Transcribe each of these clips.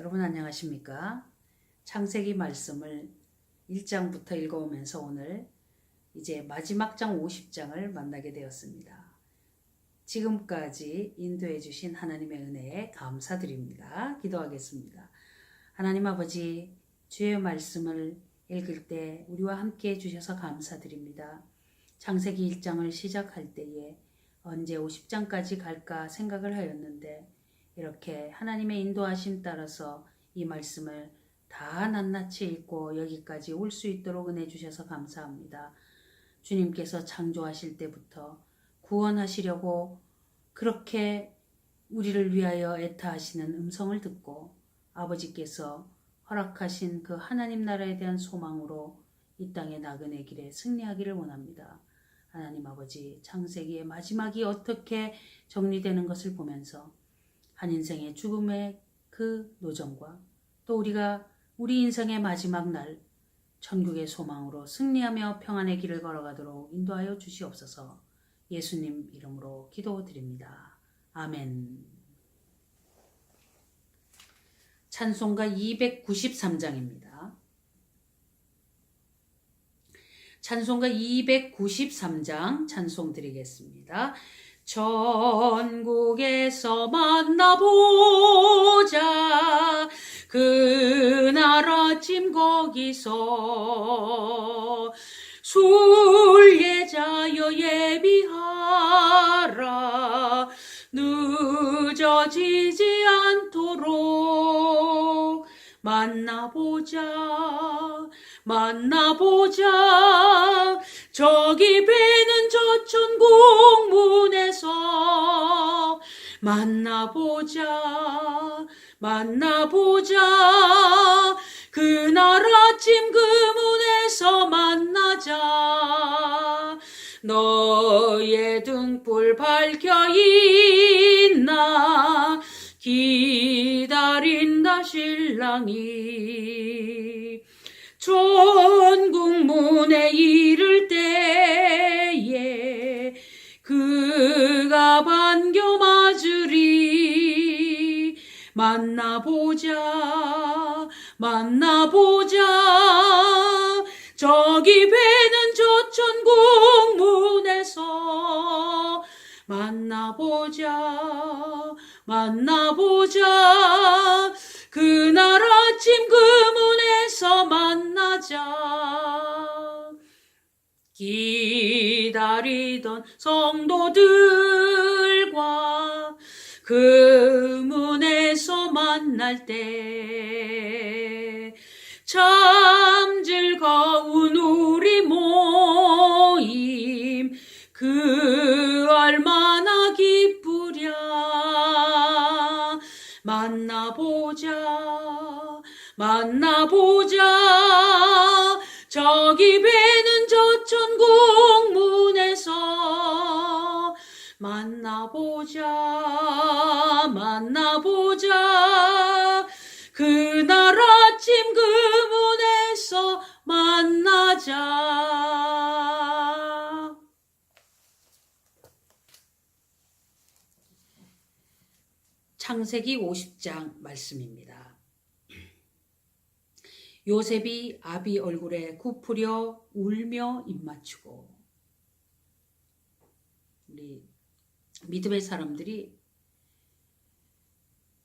여러분 안녕하십니까? 창세기 말씀을 1장부터 읽어오면서 오늘 이제 마지막 장 50장을 만나게 되었습니다. 지금까지 인도해 주신 하나님의 은혜에 감사드립니다. 기도하겠습니다. 하나님 아버지, 주의 말씀을 읽을 때 우리와 함께 해주셔서 감사드립니다. 창세기 1장을 시작할 때에 언제 50장까지 갈까 생각을 하였는데 이렇게 하나님의 인도하심 따라서 이 말씀을 다 낱낱이 읽고 여기까지 올 수 있도록 은혜 주셔서 감사합니다. 주님께서 창조하실 때부터 구원하시려고 그렇게 우리를 위하여 애타하시는 음성을 듣고 아버지께서 허락하신 그 하나님 나라에 대한 소망으로 이 땅의 나그네 길에 승리하기를 원합니다. 하나님 아버지, 창세기의 마지막이 어떻게 정리되는 것을 보면서 한 인생의 죽음의 그 노정과 또 우리가 우리 인생의 마지막 날 천국의 소망으로 승리하며 평안의 길을 걸어가도록 인도하여 주시옵소서. 예수님 이름으로 기도드립니다. 아멘. 찬송가 293장입니다. 찬송가 293장 찬송 드리겠습니다. 천국에서 만나보자 그날 아침 거기서 순례자여 예비하라 늦어지지 않도록 만나보자 저기 배는 저 천국 문에서 만나보자 그날 아침 그 문에서 만나자 너의 등불 밝혀있나 기다린다 신랑이 천국 문에 이를 때에 그가 반겨 맞으리 만나보자 저기 배는 저 천국 문에서 만나보자 그날 아침 그 문에서 만나자 기다리던 성도들과 그 문에서 만날 때 참 즐거운 우리 모임 그 얼마나 기쁘랴 만나보자 저기 배는 저 천국 문에서 만나보자 그날 아침 그 문에서 만나자. 창세기 50장 말씀입니다. 요셉이 아비 얼굴에 굽으려 울며 입맞추고 우리 믿음의 사람들이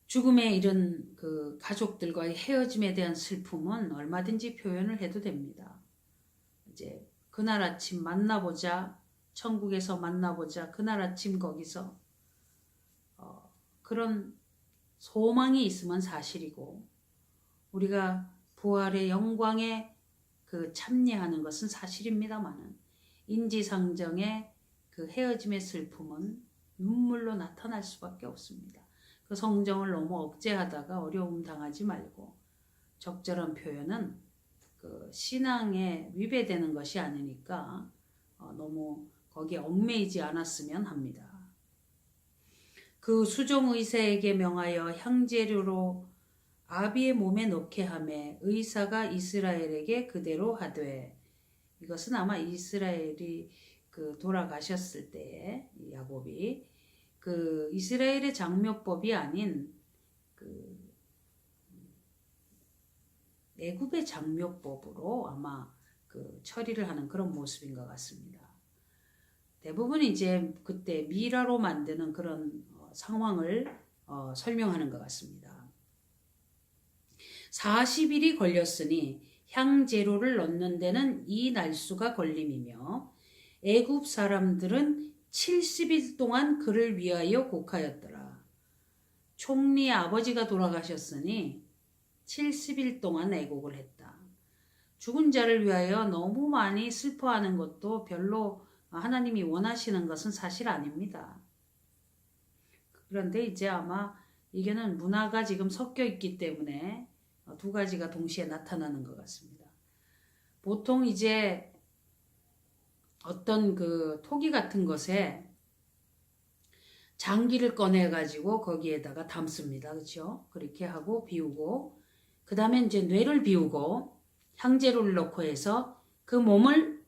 죽음에 이른 그 가족들과의 헤어짐에 대한 슬픔은 얼마든지 표현을 해도 됩니다. 이제 그날 아침 만나보자, 천국에서 만나보자, 그날 아침 거기서 그런 소망이 있으면 사실이고 우리가 부활의 영광에 그 참여하는 것은 사실입니다만은 인지상정의 그 헤어짐의 슬픔은 눈물로 나타날 수밖에 없습니다. 그 성정을 너무 억제하다가 어려움 당하지 말고 적절한 표현은 그 신앙에 위배되는 것이 아니니까 너무 거기에 얽매이지 않았으면 합니다. 그 수종 의사에게 명하여 향재료로 아비의 몸에 넣게 하매 의사가 이스라엘에게 그대로 하되 이것은 아마 이스라엘이 그 돌아가셨을 때에 야곱이 그 이스라엘의 장묘법이 아닌 그 애굽의 장묘법으로 아마 그 처리를 하는 그런 모습인 것 같습니다. 대부분 이제 그때 미라로 만드는 그런 상황을 설명하는 것 같습니다. 40일이 걸렸으니 향재료를 넣는 데는 이 날수가 걸림이며 애굽 사람들은 70일 동안 그를 위하여 곡하였더라. 총리 아버지가 돌아가셨으니 70일 동안 애곡을 했다. 죽은 자를 위하여 너무 많이 슬퍼하는 것도 별로 하나님이 원하시는 것은 사실 아닙니다. 그런데 이제 아마 이게는 문화가 지금 섞여 있기 때문에 두 가지가 동시에 나타나는 것 같습니다. 보통 이제 어떤 그 토기 같은 것에 장기를 꺼내 가지고 거기에다가 담습니다. 그렇죠? 그렇게 하고 비우고 그 다음에 이제 뇌를 비우고 향재료를 넣고 해서 그 몸을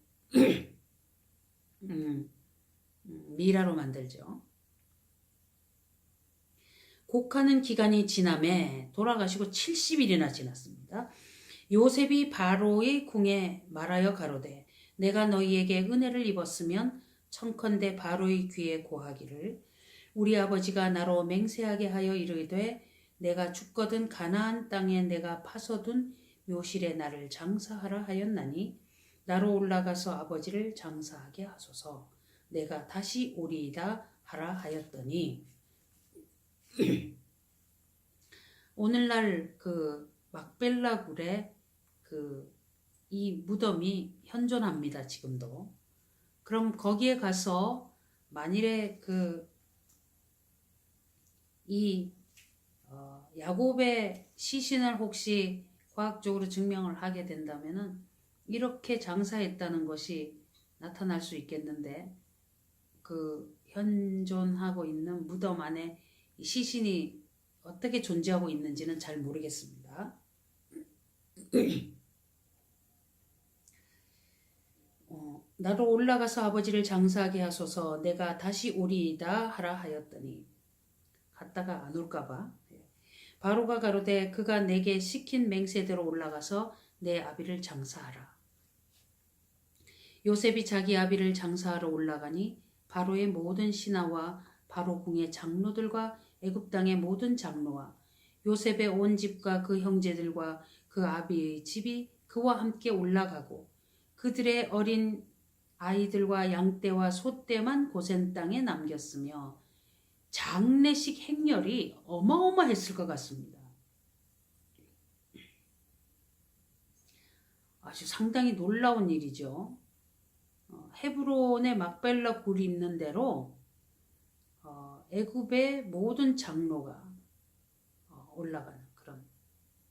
미라로 만들죠. 곡하는 기간이 지남에 돌아가시고 70일이나 지났습니다. 요셉이 바로의 궁에 말하여 가로되 내가 너희에게 은혜를 입었으면 청컨대 바로의 귀에 고하기를 우리 아버지가 나로 맹세하게 하여 이르되 내가 죽거든 가나안 땅에 내가 파서둔 묘실에 나를 장사하라 하였나니 나로 올라가서 아버지를 장사하게 하소서 내가 다시 오리이다 하라 하였더니 오늘날 그 막벨라 굴에 그 이 무덤이 현존합니다. 지금도. 그럼 거기에 가서 만일에 이 야곱의 시신을 혹시 과학적으로 증명을 하게 된다면은 이렇게 장사했다는 것이 나타날 수 있겠는데 그 현존하고 있는 무덤 안에 이 시신이 어떻게 존재하고 있는지는 잘 모르겠습니다. 나로 올라가서 아버지를 장사하게 하소서 내가 다시 오리이다 하라 하였더니 갔다가 안 올까봐 바로가 가로되 그가 내게 시킨 맹세대로 올라가서 내 아비를 장사하라. 요셉이 자기 아비를 장사하러 올라가니 바로의 모든 신하와 바로 궁의 장로들과 애굽 땅의 모든 장로와 요셉의 온 집과 그 형제들과 그 아비의 집이 그와 함께 올라가고 그들의 어린 아이들과 양떼와 소떼만 고센 땅에 남겼으며 장례식 행렬이 어마어마했을 것 같습니다. 아주 상당히 놀라운 일이죠. 헤브론의 막벨라 굴이 있는 대로 애굽의 모든 장로가 올라가는 그런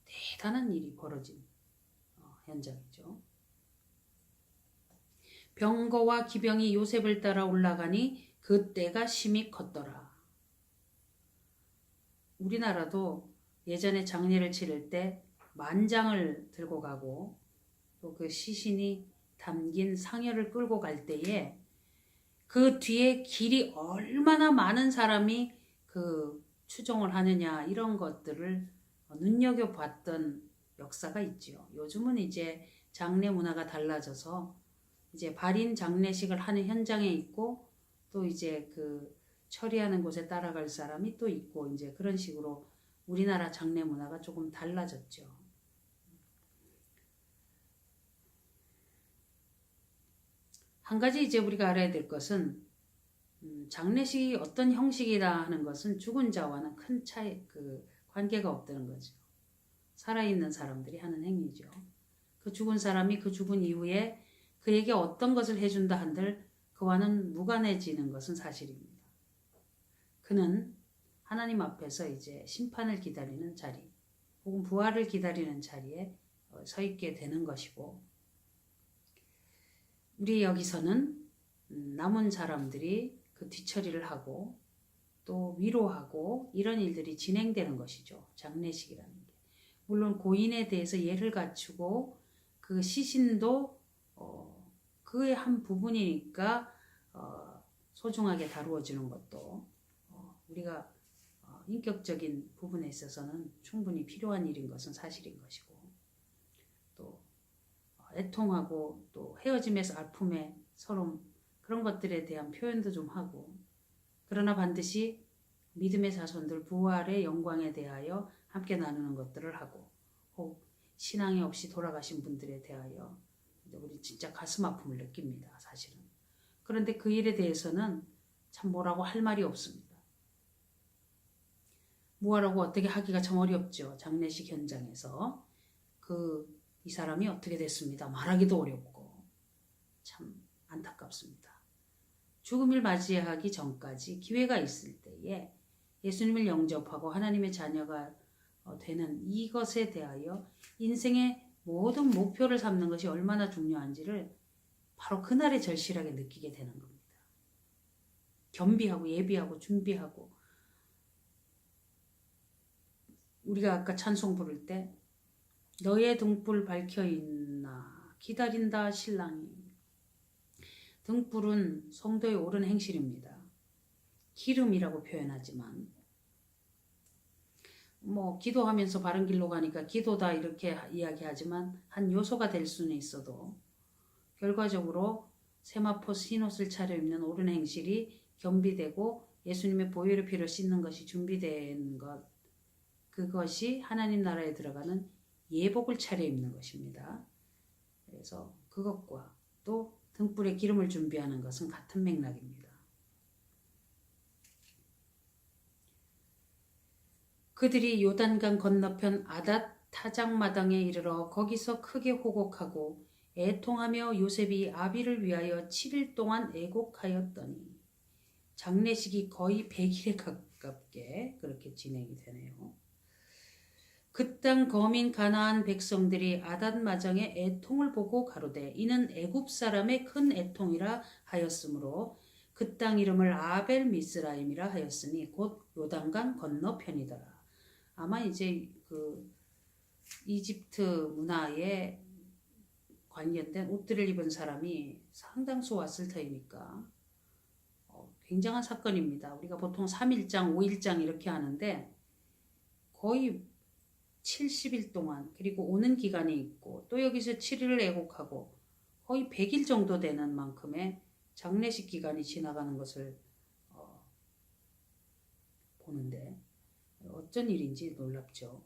대단한 일이 벌어진 현장이죠. 병거와 기병이 요셉을 따라 올라가니 그 때가 심히 컸더라. 우리나라도 예전에 장례를 치를 때 만장을 들고 가고 또 그 시신이 담긴 상여를 끌고 갈 때에 그 뒤에 길이 얼마나 많은 사람이 그 추종을 하느냐 이런 것들을 눈여겨봤던 역사가 있죠. 요즘은 이제 장례 문화가 달라져서 이제 발인 장례식을 하는 현장에 있고 또 이제 그 처리하는 곳에 따라갈 사람이 또 있고 이제 그런 식으로 우리나라 장례 문화가 조금 달라졌죠. 한 가지 이제 우리가 알아야 될 것은 장례식이 어떤 형식이라 하는 것은 죽은 자와는 큰 차이 관계가 없다는 거죠. 살아있는 사람들이 하는 행위죠. 그 죽은 사람이 그 죽은 이후에 그에게 어떤 것을 해준다 한들 그와는 무관해지는 것은 사실입니다. 그는 하나님 앞에서 이제 심판을 기다리는 자리 혹은 부활을 기다리는 자리에 서 있게 되는 것이고 우리 여기서는 남은 사람들이 그 뒤처리를 하고 또 위로하고 이런 일들이 진행되는 것이죠. 장례식이라는 게. 물론 고인에 대해서 예를 갖추고 그 시신도 그의 한 부분이니까 소중하게 다루어지는 것도 우리가 인격적인 부분에 있어서는 충분히 필요한 일인 것은 사실인 것이고 애통하고 또 헤어짐에서 아픔에 서로 그런 것들에 대한 표현도 좀 하고 그러나 반드시 믿음의 자손들 부활의 영광에 대하여 함께 나누는 것들을 하고 혹 신앙이 없이 돌아가신 분들에 대하여 우리 진짜 가슴 아픔을 느낍니다. 사실은. 그런데 그 일에 대해서는 참 뭐라고 할 말이 없습니다. 뭐라고 어떻게 하기가 참 어렵죠. 장례식 현장에서 이 사람이 어떻게 됐습니다. 말하기도 어렵고 참 안타깝습니다. 죽음을 맞이하기 전까지 기회가 있을 때에 예수님을 영접하고 하나님의 자녀가 되는 이것에 대하여 인생의 모든 목표를 삼는 것이 얼마나 중요한지를 바로 그날에 절실하게 느끼게 되는 겁니다. 겸비하고 예비하고 준비하고 우리가 아까 찬송 부를 때 너의 등불 밝혀있나 기다린다 신랑이. 등불은 성도의 옳은 행실입니다. 기름이라고 표현하지만 기도하면서 바른 길로 가니까 기도다 이렇게 이야기하지만 한 요소가 될 수는 있어도 결과적으로 세마포 흰옷을 차려입는 옳은 행실이 겸비되고 예수님의 보혈의 피로 씻는 것이 준비된 것, 그것이 하나님 나라에 들어가는 예복을 차려입는 것입니다. 그래서 그것과 또 등불에 기름을 준비하는 것은 같은 맥락입니다. 그들이 요단강 건너편 아닷 타작마당에 이르러 거기서 크게 호곡하고 애통하며 요셉이 아비를 위하여 7일 동안 애곡하였더니 장례식이 거의 100일에 가깝게 그렇게 진행이 되네요. 그 땅 거민 가나안 백성들이 아닷 마장의 애통을 보고 가로되 이는 애굽 사람의 큰 애통이라 하였으므로 그 땅 이름을 아벨 미스라임이라 하였으니 곧 요단강 건너편이더라. 아마 이제 이집트 문화에 관련된 옷들을 입은 사람이 상당수 왔을 터이니까 굉장한 사건입니다. 우리가 보통 3일장, 5일장 이렇게 하는데 거의 70일 동안 그리고 오는 기간이 있고 또 여기서 7일을 애곡하고 거의 100일 정도 되는 만큼의 장례식 기간이 지나가는 것을 보는데 어쩐 일인지 놀랍죠.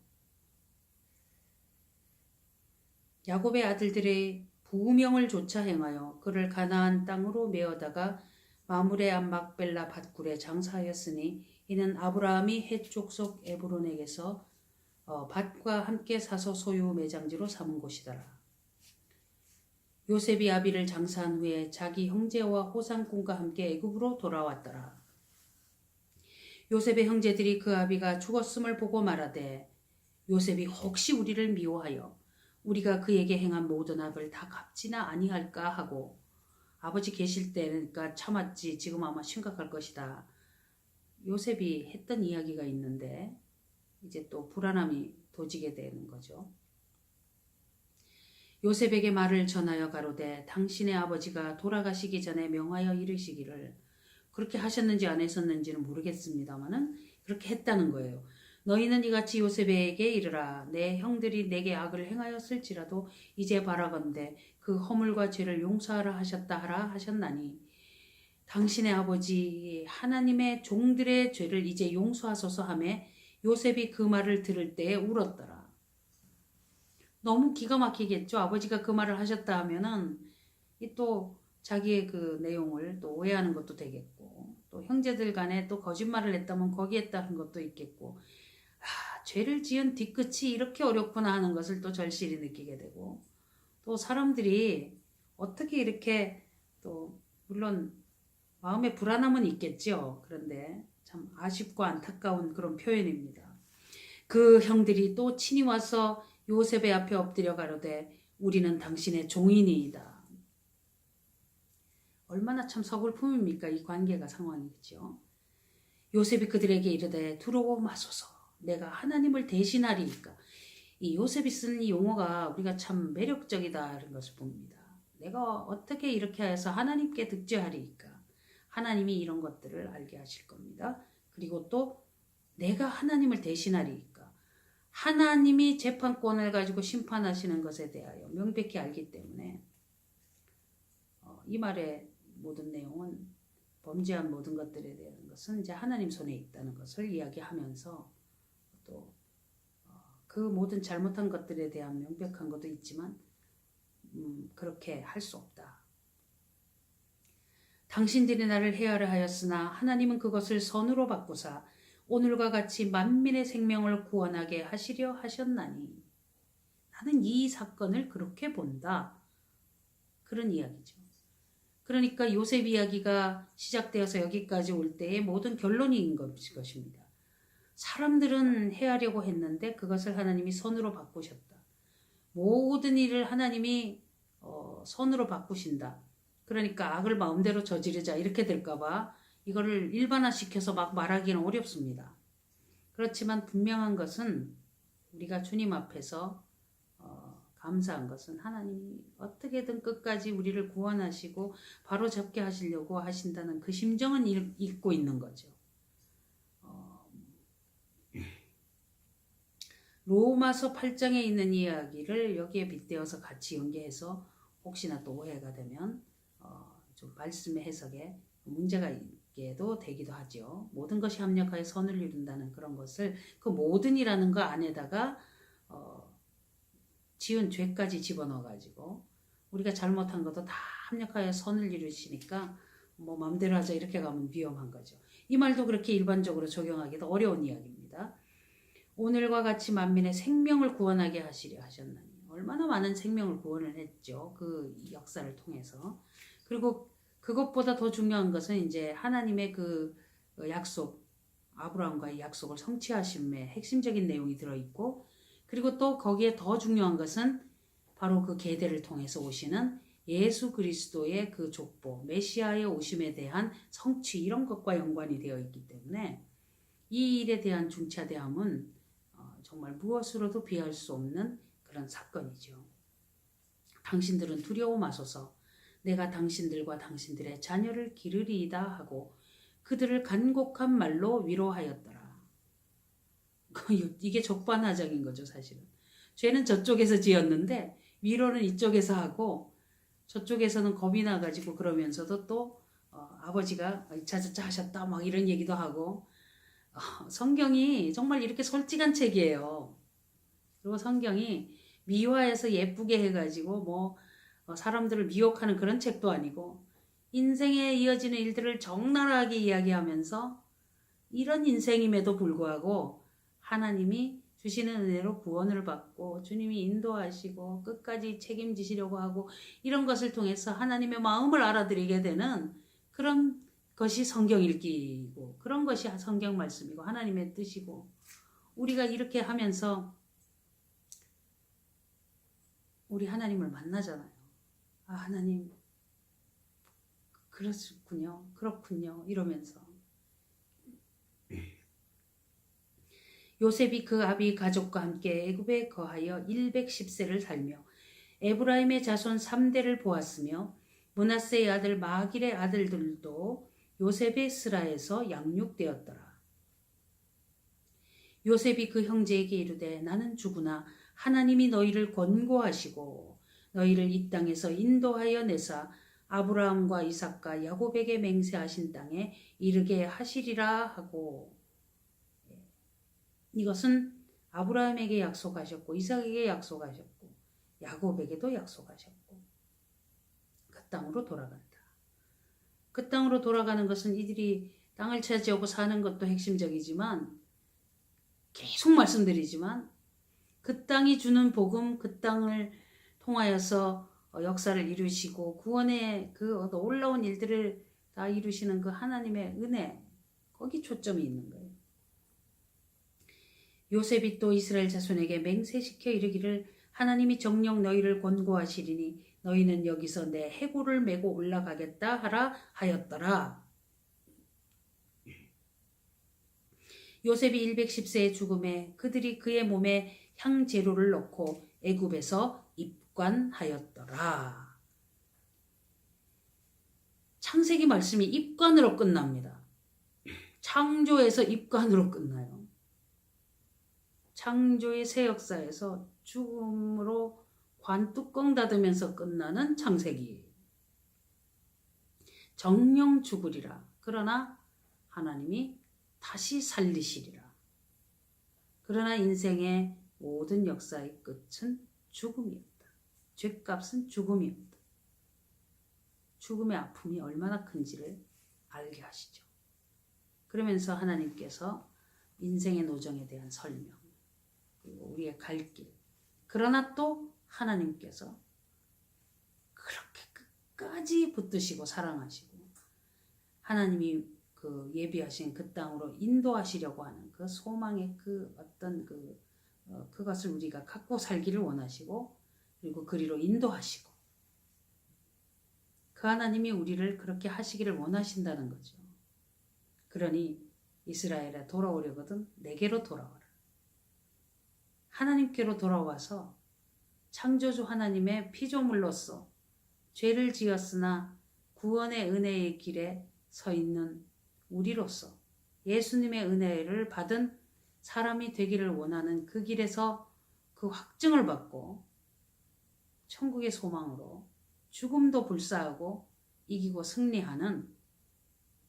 야곱의 아들들의 부명을 조차 행하여 그를 가나안 땅으로 메어다가 마므레 앞 막벨라 밭굴에 장사하였으니 이는 아브라함이 헷 족속 에브론에게서 밭과 함께 사서 소유 매장지로 삼은 곳이더라. 요셉이 아비를 장사한 후에 자기 형제와 호상꾼과 함께 애굽으로 돌아왔더라. 요셉의 형제들이 그 아비가 죽었음을 보고 말하되 요셉이 혹시 우리를 미워하여 우리가 그에게 행한 모든 악을 다 갚지나 아니할까 하고 아버지 계실 때니까 참았지 지금 아마 심각할 것이다. 요셉이 했던 이야기가 있는데 이제 또 불안함이 도지게 되는 거죠. 요셉에게 말을 전하여 가로되 당신의 아버지가 돌아가시기 전에 명하여 이르시기를 그렇게 하셨는지 안 하셨는지는 모르겠습니다만은 그렇게 했다는 거예요. 너희는 이같이 요셉에게 이르라. 내 형들이 내게 악을 행하였을지라도 이제 바라건대 그 허물과 죄를 용서하라 하셨다 하라 하셨나니 당신의 아버지 하나님의 종들의 죄를 이제 용서하소서 하며 요셉이 그 말을 들을 때에 울었더라. 너무 기가 막히겠죠. 아버지가 그 말을 하셨다 하면은 또 자기의 그 내용을 또 오해하는 것도 되겠고 또 형제들 간에 또 거짓말을 했다면 거기에 따른 것도 있겠고 죄를 지은 뒤끝이 이렇게 어렵구나 하는 것을 또 절실히 느끼게 되고 또 사람들이 어떻게 이렇게 또 물론 마음의 불안함은 있겠죠. 그런데 참 아쉽고 안타까운 그런 표현입니다. 그 형들이 또 친히 와서 요셉의 앞에 엎드려 가로되 우리는 당신의 종이니이다. 얼마나 참 서글픔입니까? 이 관계가 상황이죠. 요셉이 그들에게 이르되 들어오 마소서 내가 하나님을 대신하리이까. 이 요셉이 쓴 이 용어가 우리가 참 매력적이다는 것을 봅니다. 내가 어떻게 이렇게 해서 하나님께 득죄하리이까. 하나님이 이런 것들을 알게 하실 겁니다. 그리고 또 내가 하나님을 대신하리이까. 하나님이 재판권을 가지고 심판하시는 것에 대하여 명백히 알기 때문에 이 말의 모든 내용은 범죄한 모든 것들에 대한 것은 이제 하나님 손에 있다는 것을 이야기하면서 또 그 모든 잘못한 것들에 대한 명백한 것도 있지만 그렇게 할 수 없다. 당신들이 나를 해하려 하였으나 하나님은 그것을 선으로 바꾸사 오늘과 같이 만민의 생명을 구원하게 하시려 하셨나니 나는 이 사건을 그렇게 본다. 그런 이야기죠. 그러니까 요셉 이야기가 시작되어서 여기까지 올 때의 모든 결론인 것입니다. 사람들은 해하려고 했는데 그것을 하나님이 선으로 바꾸셨다. 모든 일을 하나님이 선으로 바꾸신다. 그러니까 악을 마음대로 저지르자 이렇게 될까봐 이거를 일반화시켜서 막 말하기는 어렵습니다. 그렇지만 분명한 것은 우리가 주님 앞에서 감사한 것은 하나님이 어떻게든 끝까지 우리를 구원하시고 바로잡게 하시려고 하신다는 그 심정은 읽고 있는 거죠. 로마서 8장에 있는 이야기를 여기에 빗대어서 같이 연계해서 혹시나 또 오해가 되면 좀 말씀의 해석에 문제가 있게도 되기도 하죠. 모든 것이 합력하여 선을 이룬다는 그런 것을 그 모든이라는 거 안에다가 지은 죄까지 집어넣어가지고 우리가 잘못한 것도 다 합력하여 선을 이루시니까 뭐 마음대로 하자 이렇게 가면 위험한 거죠. 이 말도 그렇게 일반적으로 적용하기도 어려운 이야기입니다. 오늘과 같이 만민의 생명을 구원하게 하시려 하셨나니 얼마나 많은 생명을 구원을 했죠. 그 역사를 통해서. 그리고 그것보다 더 중요한 것은 이제 하나님의 그 약속, 아브라함과의 약속을 성취하심에 핵심적인 내용이 들어있고 그리고 또 거기에 더 중요한 것은 바로 그 계대를 통해서 오시는 예수 그리스도의 그 족보, 메시아의 오심에 대한 성취 이런 것과 연관이 되어 있기 때문에 이 일에 대한 중차대함은 정말 무엇으로도 비할 수 없는 그런 사건이죠. 당신들은 두려워 마소서 내가 당신들과 당신들의 자녀를 기르리이다 하고 그들을 간곡한 말로 위로하였더라. 이게 적반하장인 거죠 사실은. 죄는 저쪽에서 지었는데 위로는 이쪽에서 하고 저쪽에서는 겁이 나가지고 그러면서도 또 아버지가 자자자 하셨다 막 이런 얘기도 하고 성경이 정말 이렇게 솔직한 책이에요. 그리고 성경이 미화해서 예쁘게 해가지고 뭐 사람들을 미혹하는 그런 책도 아니고 인생에 이어지는 일들을 적나라하게 이야기하면서 이런 인생임에도 불구하고 하나님이 주시는 은혜로 구원을 받고 주님이 인도하시고 끝까지 책임지시려고 하고 이런 것을 통해서 하나님의 마음을 알아들이게 되는 그런 것이 성경 읽기이고 그런 것이 성경 말씀이고 하나님의 뜻이고 우리가 이렇게 하면서 우리 하나님을 만나잖아요. 아 하나님 그렇군요. 그렇군요. 이러면서 요셉이 그 아비 가족과 함께 애굽에 거하여 110세를 살며 에브라임의 자손 3대를 보았으며 므낫세의 아들 마길의 아들들도 요셉의 스라에서 양육되었더라. 요셉이 그 형제에게 이르되 나는 죽으나 하나님이 너희를 권고하시고 너희를 이 땅에서 인도하여 내사 아브라함과 이삭과 야곱에게 맹세하신 땅에 이르게 하시리라 하고 이것은 아브라함에게 약속하셨고 이삭에게 약속하셨고 야곱에게도 약속하셨고 그 땅으로 돌아간다. 그 땅으로 돌아가는 것은 이들이 땅을 차지하고 사는 것도 핵심적이지만 계속 말씀드리지만 그 땅이 주는 복음, 그 땅을 통하여서 역사를 이루시고 구원의 그 놀라운 일들을 다 이루시는 그 하나님의 은혜 거기 초점이 있는 거예요. 요셉이 또 이스라엘 자손에게 맹세시켜 이르기를 하나님이 정녕 너희를 권고하시리니 너희는 여기서 내 해골을 메고 올라가겠다 하라 하였더라. 요셉이 110세의 죽음에 그들이 그의 몸에 향재료를 넣고 애굽에서 입관하였더라. 창세기 말씀이 입관으로 끝납니다. 창조에서 입관으로 끝나요. 창조의 새 역사에서 죽음으로 관뚜껑 닫으면서 끝나는 창세기. 정령 죽으리라. 그러나 하나님이 다시 살리시리라. 그러나 인생의 모든 역사의 끝은 죽음이었다. 죗값은 죽음이었다. 죽음의 아픔이 얼마나 큰지를 알게 하시죠. 그러면서 하나님께서 인생의 노정에 대한 설명, 그리고 우리의 갈 길, 그러나 또 하나님께서 그렇게 끝까지 붙드시고 사랑하시고 하나님이 그 예비하신 그 땅으로 인도하시려고 하는 그 소망의 그 어떤 그것을 우리가 갖고 살기를 원하시고, 그리고 그리로 인도하시고, 그 하나님이 우리를 그렇게 하시기를 원하신다는 거죠. 그러니 이스라엘아 돌아오려거든 내게로 돌아와라. 하나님께로 돌아와서 창조주 하나님의 피조물로서 죄를 지었으나 구원의 은혜의 길에 서 있는 우리로서 예수님의 은혜를 받은 사람이 되기를 원하는 그 길에서 그 확증을 받고 천국의 소망으로 죽음도 불사하고 이기고 승리하는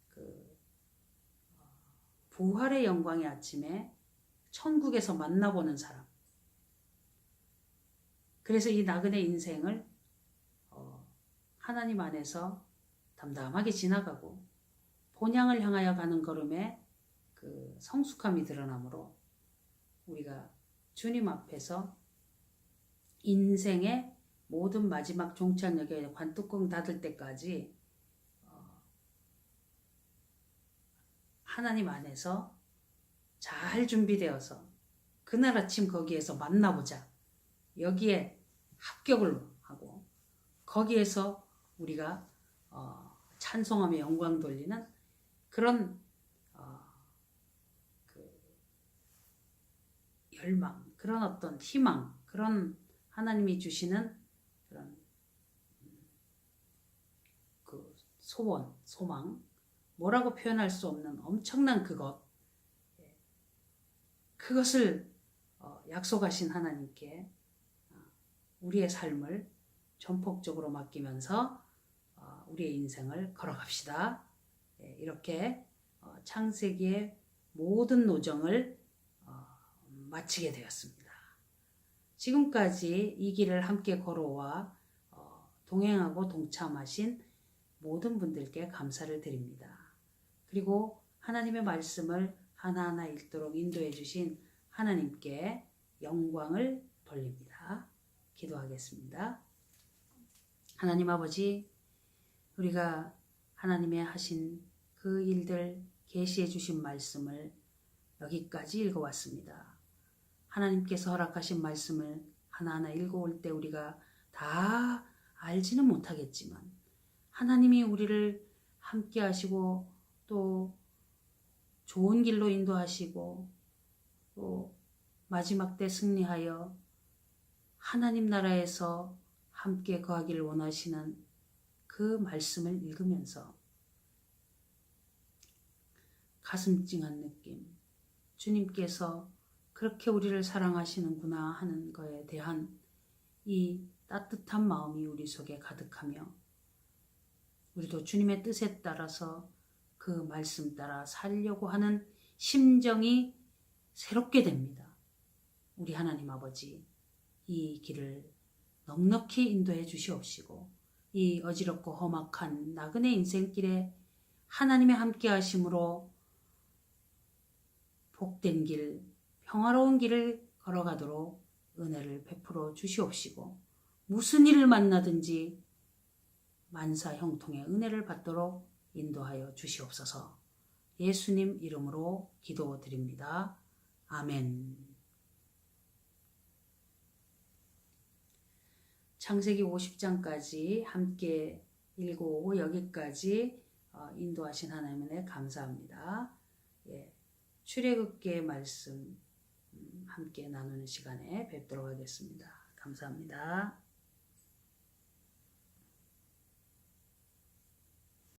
그 부활의 영광의 아침에 천국에서 만나보는 사람. 그래서 이 나그네 인생을 하나님 안에서 담담하게 지나가고 본향을 향하여 가는 걸음에 그 성숙함이 드러나므로 우리가 주님 앞에서 인생의 모든 마지막 종착역에 관뚜껑 닫을 때까지 하나님 안에서 잘 준비되어서 그날 아침 거기에서 만나보자. 여기에 합격을 하고 거기에서 우리가 찬송하며 영광 돌리는 그런 그 열망, 그런 어떤 희망, 그런 하나님이 주시는 그런 그 소원, 소망, 뭐라고 표현할 수 없는 엄청난 그것을 약속하신 하나님께 우리의 삶을 전폭적으로 맡기면서 우리의 인생을 걸어갑시다. 이렇게 창세기의 모든 노정을 마치게 되었습니다. 지금까지 이 길을 함께 걸어와 동행하고 동참하신 모든 분들께 감사를 드립니다. 그리고 하나님의 말씀을 하나하나 읽도록 인도해 주신 하나님께 영광을 돌립니다. 기도하겠습니다. 하나님 아버지, 우리가 하나님의 하신 그 일들 계시해 주신 말씀을 여기까지 읽어왔습니다. 하나님께서 허락하신 말씀을 하나하나 읽어올 때 우리가 다 알지는 못하겠지만 하나님이 우리를 함께 하시고 또 좋은 길로 인도하시고 또 마지막 때 승리하여 하나님 나라에서 함께 거하기를 원하시는 그 말씀을 읽으면서 가슴 찡한 느낌, 주님께서 그렇게 우리를 사랑하시는구나 하는 것에 대한 이 따뜻한 마음이 우리 속에 가득하며 우리도 주님의 뜻에 따라서 그 말씀 따라 살려고 하는 심정이 새롭게 됩니다. 우리 하나님 아버지, 이 길을 넉넉히 인도해 주시옵시고 이 어지럽고 험악한 나그네 인생길에 하나님의 함께 하심으로 복된 길, 평화로운 길을 걸어가도록 은혜를 베풀어 주시옵시고 무슨 일을 만나든지 만사 형통의 은혜를 받도록 인도하여 주시옵소서. 예수님 이름으로 기도드립니다. 아멘. 창세기 50장까지 함께 읽고 여기까지 인도하신 하나님의 감사합니다. 출애굽기의 말씀 함께 나누는 시간에 뵙도록 하겠습니다. 감사합니다.